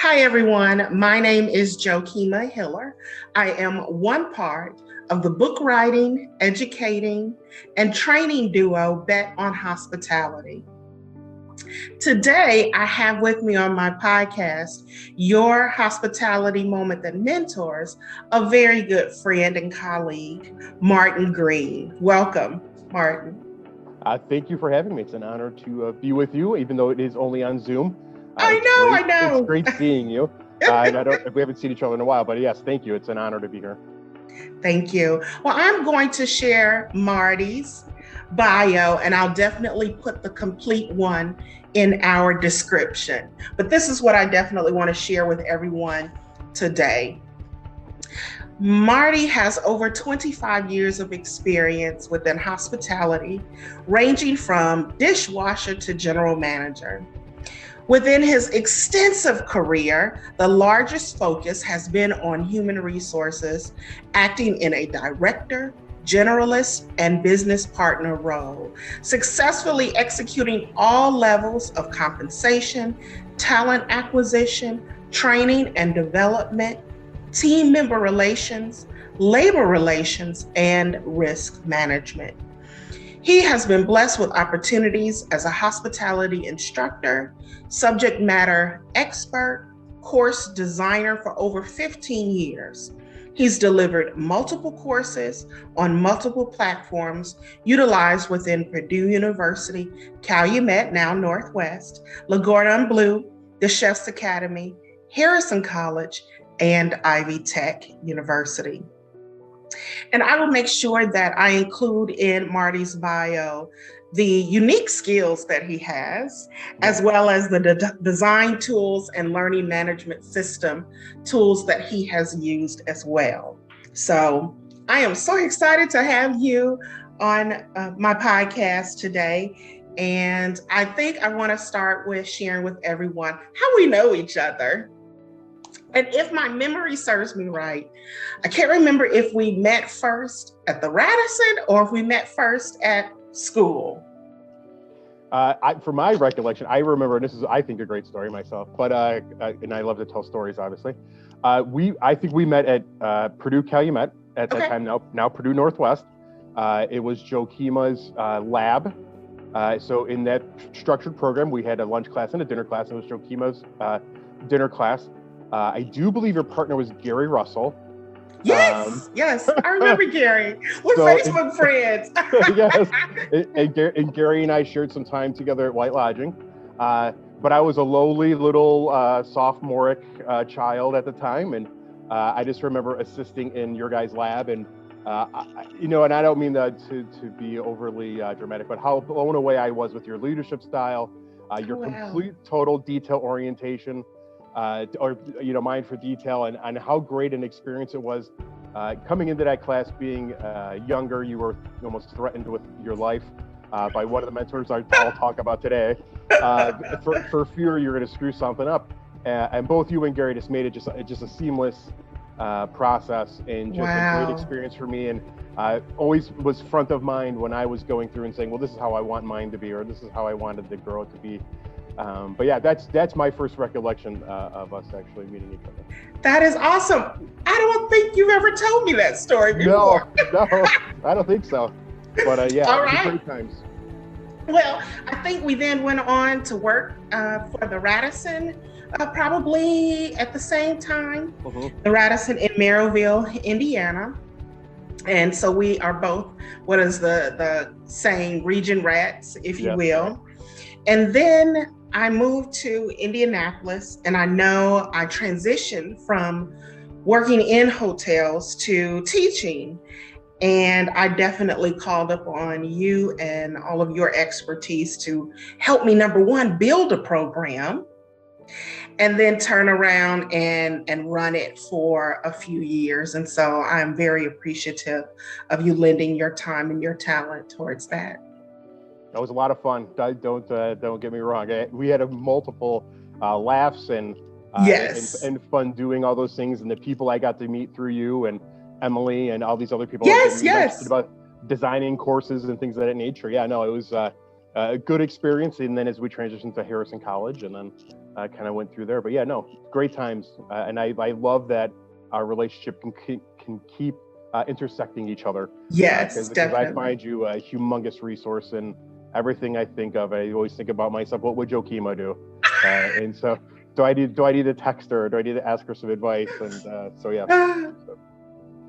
Hi, everyone. My name is Jokima Hiller. I am one part of the book writing, educating, and training duo Bet on Hospitality. Today, I have with me on my podcast, Your Hospitality Moment That Mentors, a very good friend and colleague, Martin Greene. Welcome, Martin. Thank you for having me. It's an honor to be with you, even though it is only on Zoom. I know. It's great seeing you. We haven't seen each other in a while, but yes, thank you. It's an honor to be here. Thank you. Well, I'm going to share Marty's bio, and I'll definitely put the complete one in our description. But this is what I definitely want to share with everyone today. Marty has over 25 years of experience within hospitality, ranging from dishwasher to general manager. Within his extensive career, the largest focus has been on human resources, acting in a director, generalist, and business partner role, successfully executing all levels of compensation, talent acquisition, training and development, team member relations, labor relations, and risk management. He has been blessed with opportunities as a hospitality instructor, subject matter expert, course designer for over 15 years. He's delivered multiple courses on multiple platforms utilized within Purdue University Calumet, now Northwest, LeCordon Bleu, the Chef's Academy, Harrison College, and Ivy Tech University. And I will make sure that I include in Marty's bio the unique skills that he has, as well as the design tools and learning management system tools that he has used as well. So I am so excited to have you on my podcast today. And I think I want to start with sharing with everyone how we know each other. And if my memory serves me right, I can't remember if we met first at the Radisson or if we met first at school. For my recollection, I remember, and this is, I think, a great story myself, but and I love to tell stories, obviously. I think we met at Purdue Calumet at that time, now Purdue Northwest. It was Jokima's lab. So in that structured program, we had a lunch class and a dinner class. It was Jokima's dinner class. I do believe your partner was Gary Russell. Yes, I remember Gary. We're Facebook friends. Yes, and Gary and I shared some time together at White Lodging. But I was a lowly little sophomoric child at the time, and I just remember assisting in your guys' lab, and and I don't mean that to be overly dramatic, but how blown away I was with your leadership style, your complete total detail orientation. Mind for detail, and how great an experience it was coming into that class. Being younger, you were almost threatened with your life by one of the mentors I'll talk about today for fear you're going to screw something up. And both you and Gary just made it just a seamless process, and just a great experience for me. And always was front of mind when I was going through and saying, well, this is how I want mine to be, or this is how I wanted the girl to be. But yeah, that's my first recollection of us actually meeting each other. That is awesome. I don't think you've ever told me that story before. No, I don't think so. But All right. Great times. Well, I think we then went on to work for the Radisson, probably at the same time. Mm-hmm. The Radisson in Merrillville, Indiana. And so we are both, what is the saying, region rats, if you will. And then I moved to Indianapolis, and I know I transitioned from working in hotels to teaching. And I definitely called up on you and all of your expertise to help me, number one, build a program, and then turn around and run it for a few years. And so I'm very appreciative of you lending your time and your talent towards that. That was a lot of fun. Don't get me wrong. We had multiple laughs and fun doing all those things, and the people I got to meet through you and Emily and all these other people. Yes. About designing courses and things of that nature. Yeah, no, it was a good experience. And then as we transitioned to Harrison College, and then kind of went through there. But yeah, no, great times. And I love that our relationship can keep intersecting each other. Yes, definitely. Because I find you a humongous resource, and everything I think of, I always think about myself. What would Jokima do? And so, do I need to text her? Do I need to ask her some advice? And so yeah, so,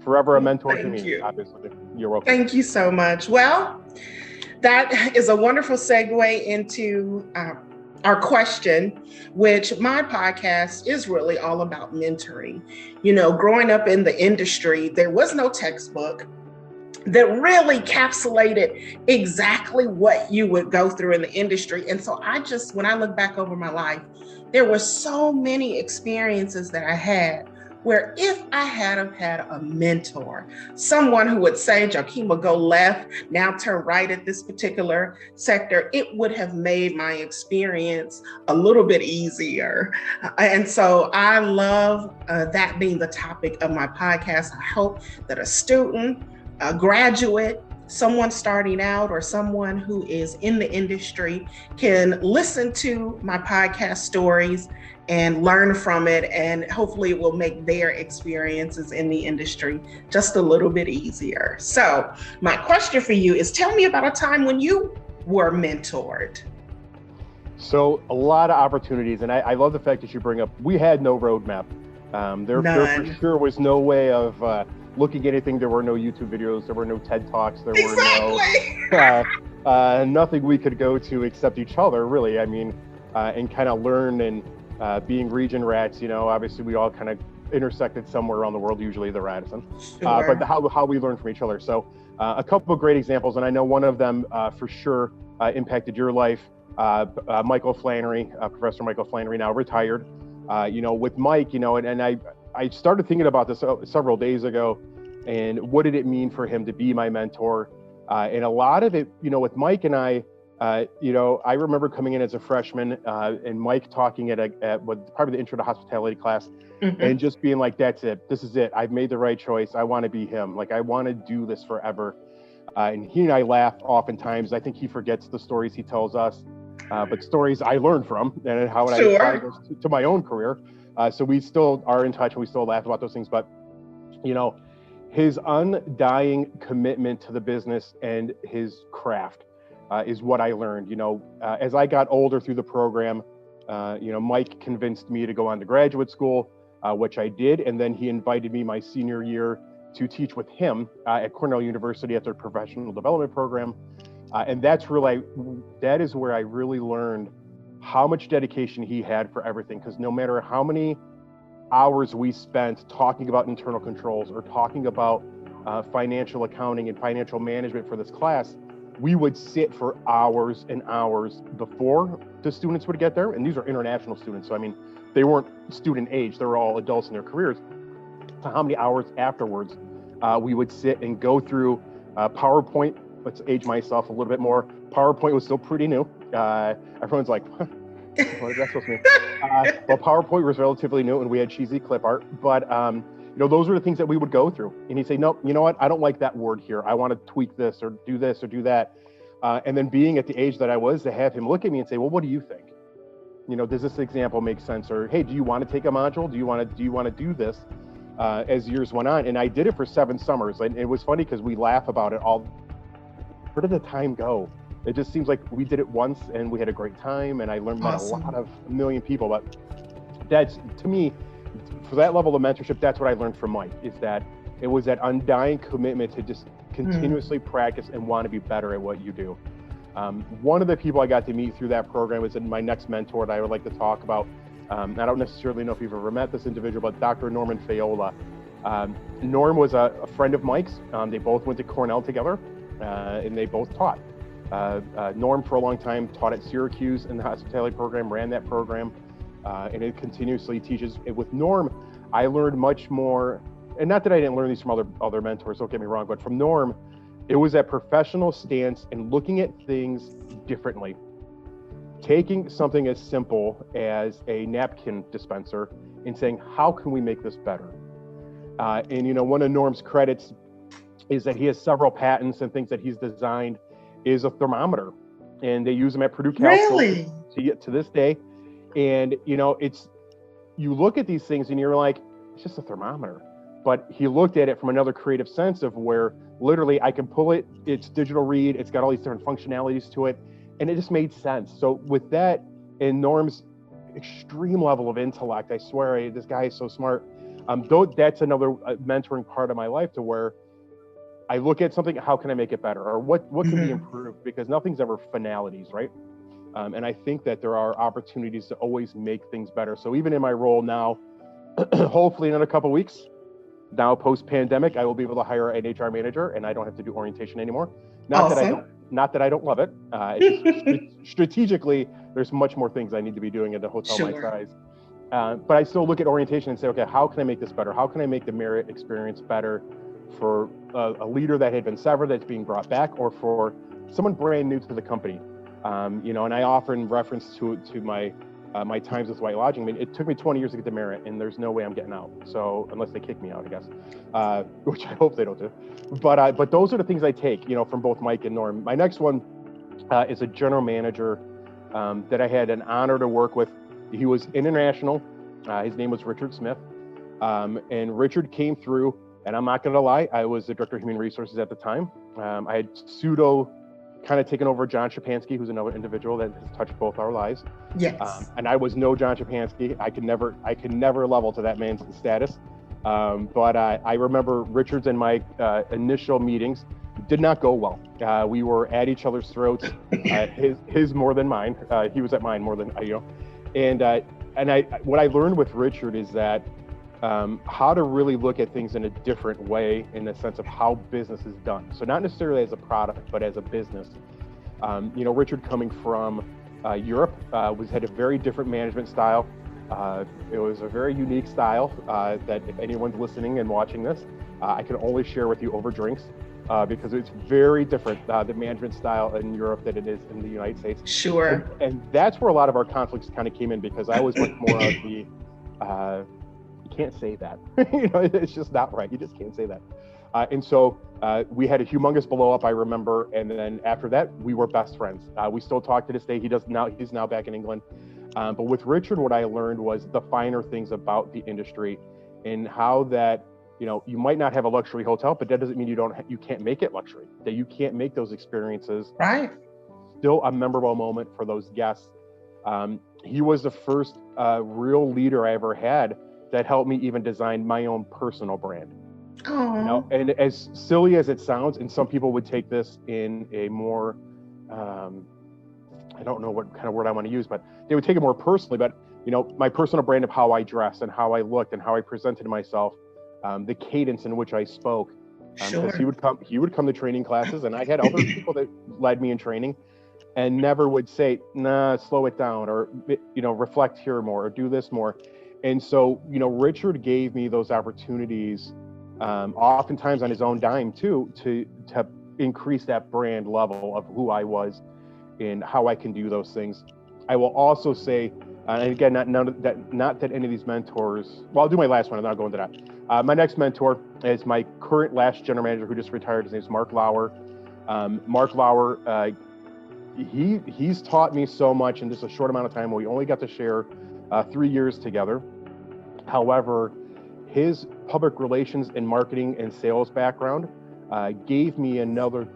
forever a mentor to me. Obviously, you're welcome. Thank you so much. Well, that is a wonderful segue into our question, which my podcast is really all about mentoring. You know, growing up in the industry, there was no textbook that really encapsulated exactly what you would go through in the industry. And so when I look back over my life, there were so many experiences that I had where if I had have had a mentor, someone who would say, Jokima, go left, now turn right at this particular sector, it would have made my experience a little bit easier. And so I love that being the topic of my podcast. I hope that a student, a graduate, someone starting out, or someone who is in the industry can listen to my podcast stories and learn from it, and hopefully it will make their experiences in the industry just a little bit easier. So my question for you is, tell me about a time when you were mentored. So a lot of opportunities, and I love the fact that you bring up, we had no roadmap. There for sure was no way of looking at anything. There were no YouTube videos, there were no TED Talks, there were no nothing we could go to except each other, really. I mean, and kind of learn, and being region rats, you know, obviously we all kind of intersected somewhere around the world, usually the Radisson. Sure. But how we learn from each other. So a couple of great examples, and I know one of them for sure impacted your life. Michael Flannery, Professor Michael Flannery, now retired. You know, with Mike, you know, and I started thinking about this several days ago, and what did it mean for him to be my mentor? And a lot of it, you know, with Mike and I, you know, I remember coming in as a freshman and Mike talking at probably the intro to hospitality class, and just being like, that's it. This is it. I've made the right choice. I want to be him. Like, I want to do this forever. And he and I laugh oftentimes. I think he forgets the stories he tells us, but stories I learned from, and how I apply those to my own career. So we still are in touch, and we still laugh about those things. But, you know, his undying commitment to the business and his craft is what I learned. You know, as I got older through the program, you know, Mike convinced me to go on to graduate school, which I did. And then he invited me my senior year to teach with him at Cornell University at their professional development program. And that is where I really learned how much dedication he had for everything. Because no matter how many hours we spent talking about internal controls or talking about financial accounting and financial management for this class, we would sit for hours and hours before the students would get there. And these are international students. So, I mean, they weren't student age, they were all adults in their careers. So how many hours afterwards we would sit and go through PowerPoint. Let's age myself a little bit more. PowerPoint was still pretty new. Everyone's like, what is that supposed to mean? Well, PowerPoint was relatively new, and we had cheesy clip art. But you know, those were the things that we would go through. And he'd say, nope, you know what? I don't like that word here. I want to tweak this or do that. And then being at the age that I was, to have him look at me and say, well, what do you think? You know, does this example make sense? Or, hey, do you want to take a module? Do you want to do this? As years went on, and I did it for 7 summers. And it was funny because we laugh about it all. Where did the time go? It just seems like we did it once and we had a great time, and I learned about a million people. But that's, to me, for that level of mentorship, that's what I learned from Mike, is that it was that undying commitment to just continuously practice and want to be better at what you do. One of the people I got to meet through that program is my next mentor that I would like to talk about. I don't necessarily know if you've ever met this individual, but Dr. Norman Fayola. Norm was a friend of Mike's. They both went to Cornell together, and they both taught. Norm, for a long time, taught at Syracuse in the hospitality program, ran that program, and it continuously teaches. With Norm, I learned much more, and not that I didn't learn these from other mentors, don't get me wrong, but from Norm, it was that professional stance and looking at things differently. Taking something as simple as a napkin dispenser and saying, how can we make this better? And, you know, one of Norm's credits is that he has several patents and things that he's designed is a thermometer. And they use them at Purdue Calumet to this day. And, you look at these things and you're like, it's just a thermometer. But he looked at it from another creative sense of where literally I can pull it, it's digital read, it's got all these different functionalities to it. And it just made sense. So with that and Norm's extreme level of intellect, I swear, this guy is so smart. That's another mentoring part of my life to where I look at something, how can I make it better? Or what can be improved? Because nothing's ever finalities, right? And I think that there are opportunities to always make things better. So even in my role now, hopefully in a couple of weeks, now post-pandemic, I will be able to hire an HR manager and I don't have to do orientation anymore. Not that I don't love it. Strategically, there's much more things I need to be doing at a hotel my size. But I still look at orientation and say, okay, how can I make this better? How can I make the Marriott experience better for a leader that had been severed that's being brought back, or for someone brand new to the company? And I often reference to my times with White Lodging. I mean, it took me 20 years to get to Marriott, and there's no way I'm getting out. So unless they kick me out, I guess, which I hope they don't do. But those are the things I take, from both Mike and Norm. My next one is a general manager that I had an honor to work with. He was international. His name was Richard Smith. And Richard came through, and I'm not going to lie, I was the director of human resources at the time. I had kind of taken over John Shapansky, who's another individual that has touched both our lives. Yes. And I was no John Shapansky. I could never level to that man's status. But I remember Richard's and my initial meetings did not go well. We were at each other's throats. His more than mine. He was at mine more than And what I learned with Richard is that how to really look at things in a different way, in the sense of how business is done. So not necessarily as a product, but as a business. Richard, coming from Europe, had a very different management style. It was a very unique style that if anyone's listening and watching this, I can only share with you over drinks because it's very different, the management style in Europe than it is in the United States. Sure. And that's where a lot of our conflicts kind of came in, because I was much more of the, you can't say that. It's just not right. You just can't say that. And so we had a humongous blow up, I remember. And then after that, we were best friends. We still talk to this day. He's now back in England. But with Richard, what I learned was the finer things about the industry and how that, you might not have a luxury hotel, but that doesn't mean you can't make it luxury, that you can't make those experiences. Right. Still a memorable moment for those guests. He was the first real leader I ever had that helped me even design my own personal brand. Oh. And as silly as it sounds, and some people would take this in a more, I don't know what kind of word I want to use, but they would take it more personally. But, my personal brand of how I dressed and how I looked and how I presented myself, the cadence in which I spoke. Sure. Because he would come to training classes, and I had other people that led me in training and never would say, nah, slow it down, or, reflect here more, or do this more. And so, Richard gave me those opportunities, oftentimes on his own dime too, to increase that brand level of who I was and how I can do those things. I will also say, and again, not that any of these mentors, well, I'll do my last one and then I'll go into that. My next mentor is my current last general manager who just retired. His name is Mark Lauer. Mark Lauer, he's taught me so much in just a short amount of time. We only got to share 3 years together. However, his public relations and marketing and sales background gave me another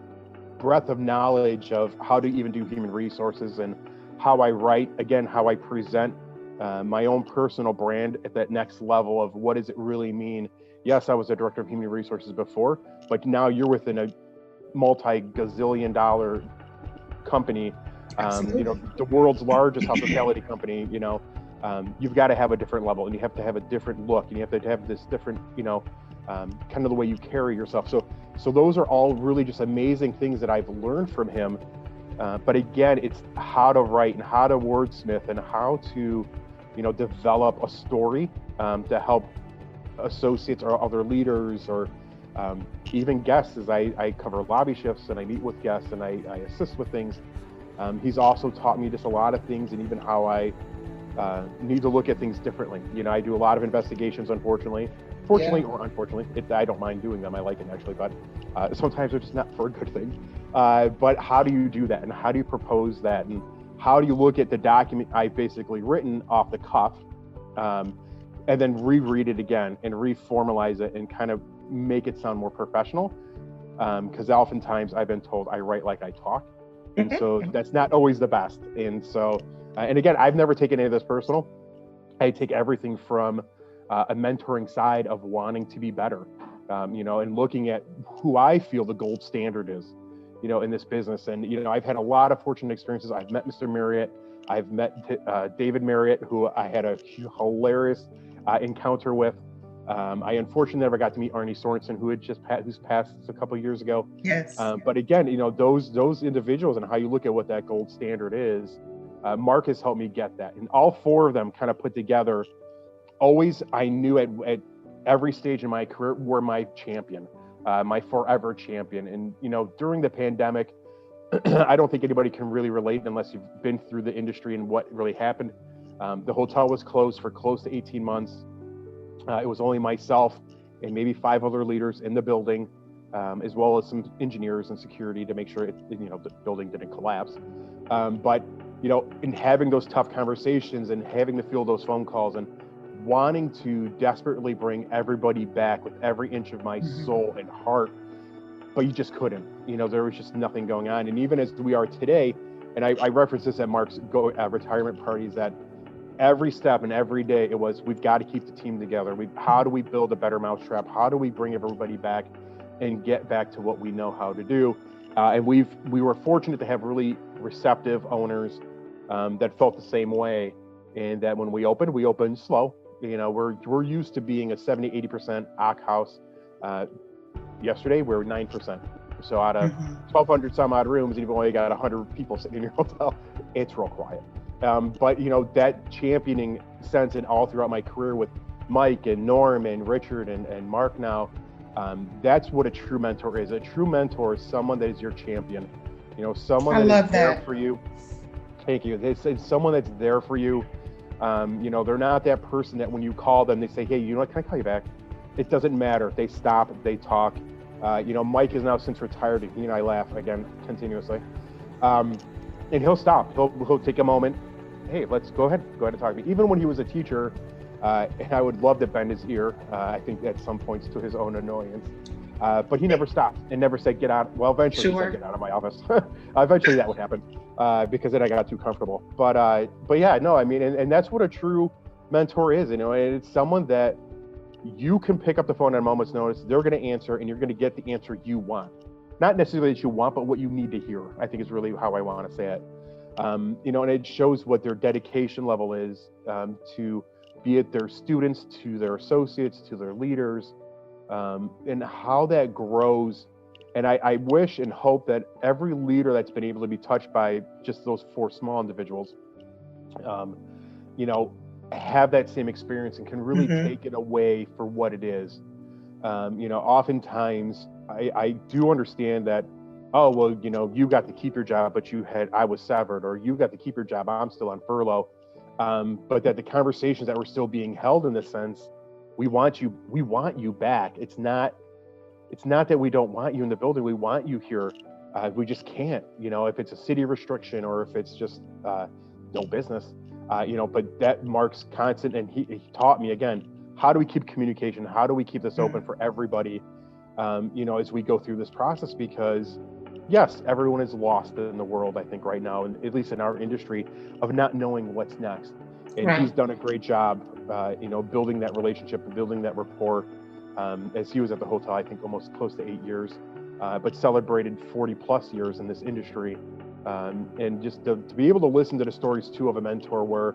breadth of knowledge of how to even do human resources and how I write, again, how I present my own personal brand at that next level of what does it really mean. Yes, I was a director of human resources before, but now you're within a multi-gazillion dollar company, the world's largest hospitality company, you've got to have a different level, and you have to have a different look, and you have to have this different, kind of the way you carry yourself. So those are all really just amazing things that I've learned from him. But again, it's how to write and how to wordsmith and how to, develop a story to help associates or other leaders or even guests as I cover lobby shifts and I meet with guests and I assist with things. He's also taught me just a lot of things, and even how I need to look at things differently. I do a lot of investigations, fortunately or unfortunately. I don't mind doing them. I like it actually, but sometimes they're just not for a good thing. But how do you do that, and how do you propose that, and how do you look at the document I've basically written off the cuff, and then reread it again and reformalize it and kind of make it sound more professional? Because oftentimes I've been told I write like I talk, and so that's not always the best. And so, and again, I've never taken any of this personal. I take everything from a mentoring side of wanting to be better, and looking at who I feel the gold standard is, in this business. And, I've had a lot of fortunate experiences. I've met Mr. Marriott. I've met David Marriott, who I had a hilarious encounter with. I unfortunately never got to meet Arnie Sorensen, who's passed a couple of years ago. Yes. But again, those individuals and how you look at what that gold standard is, Mark has helped me get that. And all four of them kind of put together, always, I knew at every stage in my career, were my champion, my forever champion. And, during the pandemic, I don't think anybody can really relate unless you've been through the industry and what really happened. The hotel was closed for close to 18 months. It was only myself and maybe 5 other leaders in the building, as well as some engineers and security to make sure the building didn't collapse. But in having those tough conversations and having to field those phone calls and wanting to desperately bring everybody back with every inch of my soul and heart, but you just couldn't. There was just nothing going on. And even as we are today, and I referenced this at Mark's retirement parties, that every step and every day it was, we've got to keep the team together. How do we build a better mousetrap? How do we bring everybody back and get back to what we know how to do? And we were fortunate to have really receptive owners that felt the same way. And that when we opened slow. We're used to being a 70-80% OC house. Yesterday we were 9%. So out of 1,200 some odd rooms, and you've only got 100 people sitting in your hotel, it's real quiet. But that championing sense, and all throughout my career with Mike and Norm and Richard and Mark now, that's what a true mentor is. A true mentor is someone that is your champion. Someone that is there for you. Thank you. It's someone that's there for you. They're not that person that when you call them, they say, hey, can I call you back? It doesn't matter. They stop, they talk. Mike is now since retired, and he and I laugh again continuously. And he'll stop. He'll take a moment. Hey, let's go ahead and talk to me. Even when he was a teacher, and I would love to bend his ear, I think at some points to his own annoyance. But he never stopped and never said, get out. Well, eventually he said, get out of my office. Eventually that would happen because then I got too comfortable. But yeah, no, I mean, and that's what a true mentor is, and it's someone that you can pick up the phone at a moment's notice. They're going to answer, and you're going to get the answer you want. Not necessarily that you want, but what you need to hear, I think is really how I want to say it. And it shows what their dedication level is to be it their students, to their associates, to their leaders, and how that grows. And I wish and hope that every leader that's been able to be touched by just those 4 small individuals, have that same experience and can really take it away for what it is. Oftentimes I do understand that, you got to keep your job, but I was severed, or you got to keep your job, I'm still on furlough. But that the conversations that were still being held in this sense, we want you back. It's not that we don't want you in the building. We want you here. We just can't, if it's a city restriction or if it's just no business, but that Mark's constant. And he taught me again, how do we keep communication? How do we keep this open for everybody, as we go through this process? Because yes, everyone is lost in the world, I think right now, and at least in our industry, of not knowing what's next. And he's done a great job, building that relationship and building that rapport. As he was at the hotel, I think almost close to 8 years, but celebrated 40 plus years in this industry. And just to be able to listen to the stories too of a mentor where,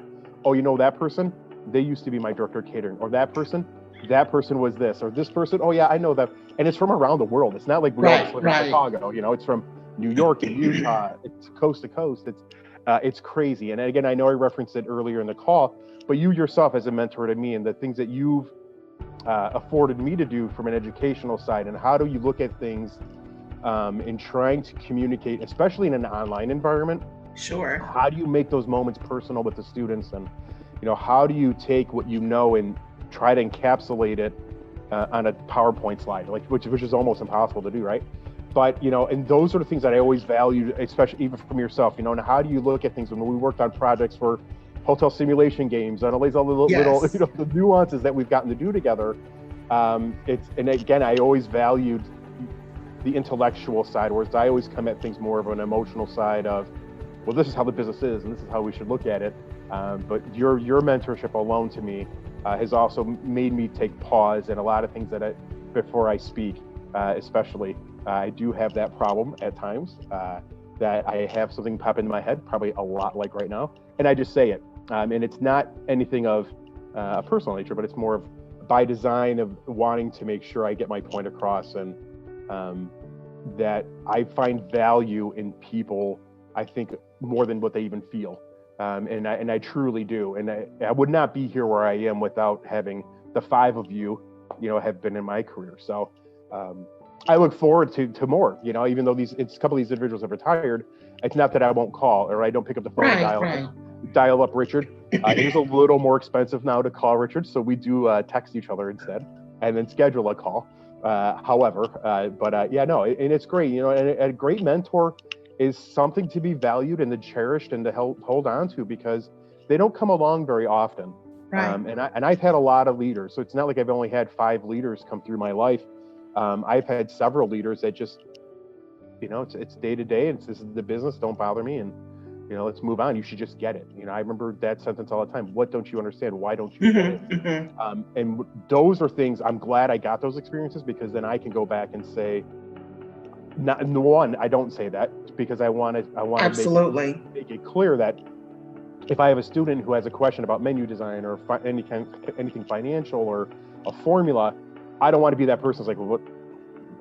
that person, they used to be my director of catering, or that person was this, or this person, oh yeah, I know that. And it's from around the world. It's not like we all live in Chicago, it's from New York and Utah, it's coast to coast. It's crazy. And again, I know I referenced it earlier in the call, but you yourself as a mentor to me, and the things that you've afforded me to do from an educational side, and how do you look at things in trying to communicate, especially in an online environment? Sure. How do you make those moments personal with the students? And, how do you take what and try to encapsulate it on a PowerPoint slide, which is almost impossible to do, right? But, and those are the things that I always valued, especially even from yourself, and how do you look at things when we worked on projects for hotel simulation games, and all the little, the nuances that we've gotten to do together. And again, I always valued the intellectual side, whereas I always come at things more of an emotional side of, well, this is how the business is, and this is how we should look at it. But your mentorship alone to me has also made me take pause in a lot of things before I speak, especially. I do have that problem at times, that I have something pop into my head, probably a lot like right now, and I just say it. And it's not anything of a personal nature, but it's more of by design of wanting to make sure I get my point across, and that I find value in people, I think, more than what they even feel. And I truly do. And I would not be here where I am without having the 5 of you, have been in my career. So I look forward to more, even though a couple of these individuals have retired. It's not that I won't call or I don't pick up the phone and dial up Richard. It is a little more expensive now to call Richard. So we do text each other instead and then schedule a call. And it's great, and a great mentor is something to be valued and to cherished and to hold on to, because they don't come along very often. Right. And I've had a lot of leaders, so it's not like I've only had 5 leaders come through my life. I've had several leaders that just, it's day to day, and this is the business. Don't bother me, and let's move on. You should just get it. I remember that sentence all the time. What don't you understand? Why don't you get it? And those are things I'm glad I got those experiences, because then I can go back and say, I don't say that because I want to absolutely make it clear that if I have a student who has a question about menu design or anything financial or a formula, I don't want to be that person who's like, well,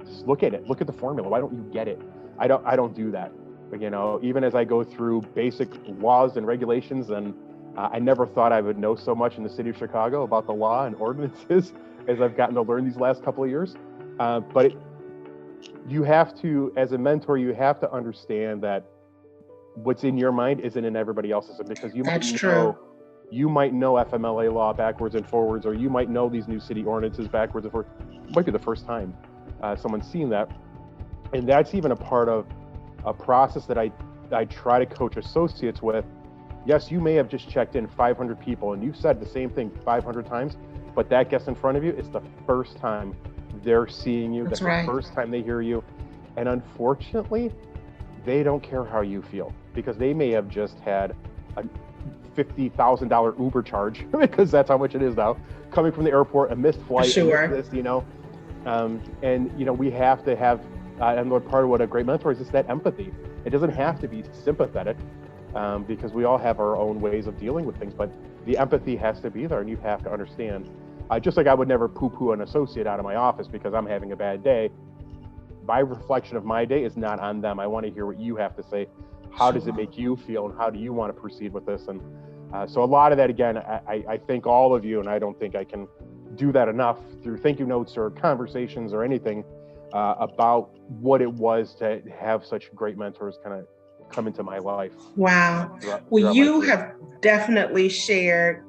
just look at it, look at the formula. Why don't you get it? I don't do that. But, even as I go through basic laws and regulations, and I never thought I would know so much in the city of Chicago about the law and ordinances as I've gotten to learn these last couple of years. But you have to, as a mentor, you have to understand that what's in your mind isn't in everybody else's, because you might know FMLA law backwards and forwards, or you might know these new city ordinances backwards and forwards. It might be the first time someone's seen that. And that's even a part of a process that I try to coach associates with. Yes, you may have just checked in 500 people and you've said the same thing 500 times, but that guest in front of you is the first time they're seeing you. That's right. The first time they hear you. And unfortunately, they don't care how you feel, because they may have just had a $50,000 Uber charge, because that's how much it is now, coming from the airport, a missed flight, sure. We have to have, and part of what a great mentor is that empathy. It doesn't have to be sympathetic, because we all have our own ways of dealing with things, but the empathy has to be there, and you have to understand. Just like I would never poo-poo an associate out of my office because I'm having a bad day, my reflection of my day is not on them. I want to hear what you have to say. How does it make you feel, and how do you want to proceed with this? And so a lot of that, again, I thank all of you, and I don't think I can do that enough through thank you notes or conversations or anything about what it was to have such great mentors kind of come into my life. Wow. Well, you have definitely shared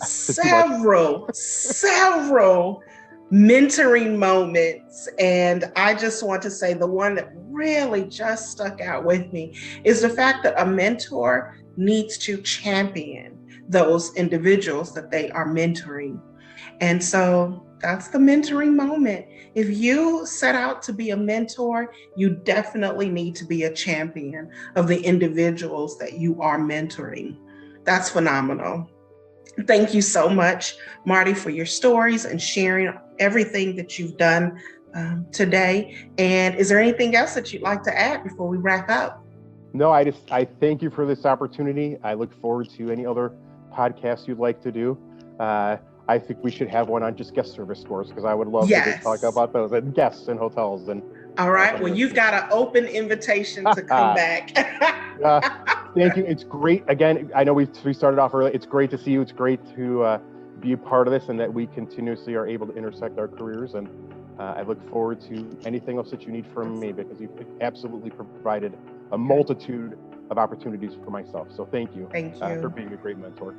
several mentoring moments. And I just want to say the one that really just stuck out with me is the fact that a mentor needs to champion those individuals that they are mentoring. And so that's the mentoring moment. If you set out to be a mentor, you definitely need to be a champion of the individuals that you are mentoring. That's phenomenal. Thank you so much, Marty, for your stories and sharing everything that you've done today. And is there anything else that you'd like to add before we wrap up? No, I thank you for this opportunity. I look forward to any other podcasts you'd like to do. I think we should have one on just guest service scores, because I would love to just talk about those and guests in hotels. And all right. Well, you've got an open invitation to come back. Thank you. It's great. Again, I know we started off early. It's great to see you. It's great to be a part of this, and that we continuously are able to intersect our careers. And I look forward to anything else that you need from me, because you've absolutely provided a multitude of opportunities for myself. So thank you for being a great mentor.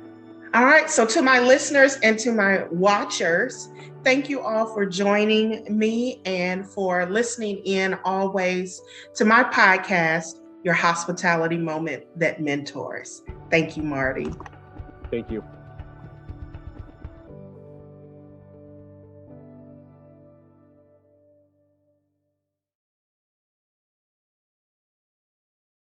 All right, so to my listeners and to my watchers, thank you all for joining me and for listening in always to my podcast, Your Hospitality Moment That Mentors. Thank you, Marty. Thank you.